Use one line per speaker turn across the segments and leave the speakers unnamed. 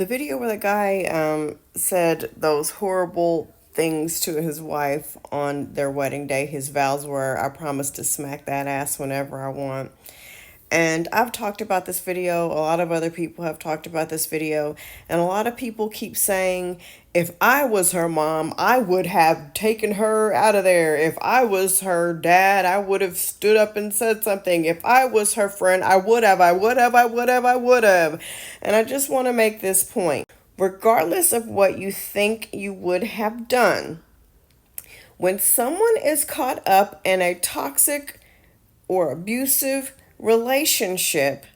The video where the guy said those horrible things to his wife on their wedding day, his vows were, I promise to smack that ass whenever I want. And I've talked about this video. A lot of other people have talked about this video. And a lot of people keep saying, if I was her mom, I would have taken her out of there. If I was her dad, I would have stood up and said something. If I was her friend, I would have, I would have, I would have, I would have. And I just want to make this point. Regardless of what you think you would have done, when someone is caught up in a toxic or abusive relationship,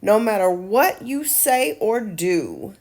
no matter what you say or do,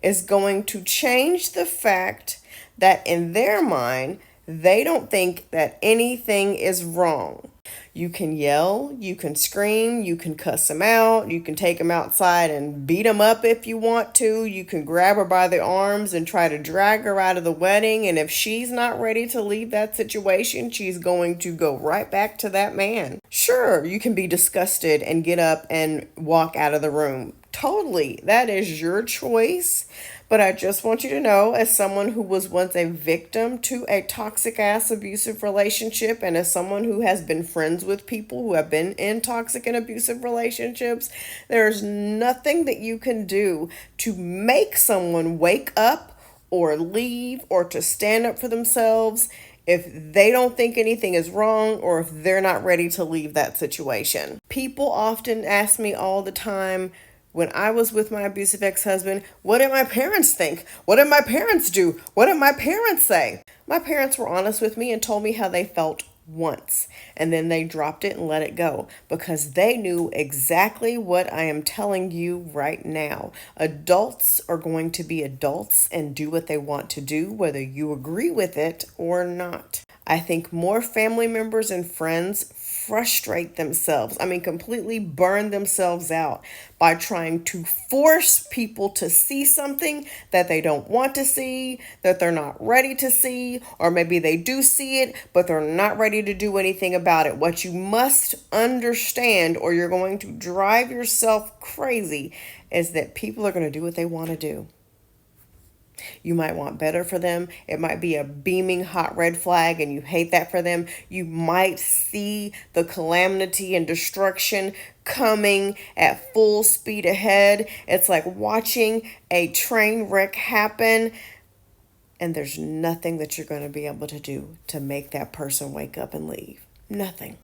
is going to change the fact that in their mind, they don't think that anything is wrong. You can yell, you can scream, you can cuss them out, you can take them outside and beat them up if you want to. You can grab her by the arms and try to drag her out of the wedding. And if she's not ready to leave that situation, she's going to go right back to that man. Sure, you can be disgusted and get up and walk out of the room. Totally, that is your choice. But I just want you to know, as someone who was once a victim to a toxic ass abusive relationship, and as someone who has been friends with people who have been in toxic and abusive relationships, there's nothing that you can do to make someone wake up or leave or to stand up for themselves if they don't think anything is wrong or if they're not ready to leave that situation. People often ask me all the time, when I was with my abusive ex-husband, what did my parents think? What did my parents do? What did my parents say? My parents were honest with me and told me how they felt once, and then they dropped it and let it go because they knew exactly what I am telling you right now. Adults are going to be adults and do what they want to do, whether you agree with it or not. I think more family members and friends frustrate themselves. Completely burn themselves out by trying to force people to see something that they don't want to see, that they're not ready to see, or maybe they do see it, but they're not ready to do anything about it. What you must understand, or you're going to drive yourself crazy, is that people are going to do what they want to do. You might want better for them. It might be a beaming hot red flag and you hate that for them. You might see the calamity and destruction coming at full speed ahead. It's like watching a train wreck happen, and there's nothing that you're going to be able to do to make that person wake up and leave. Nothing.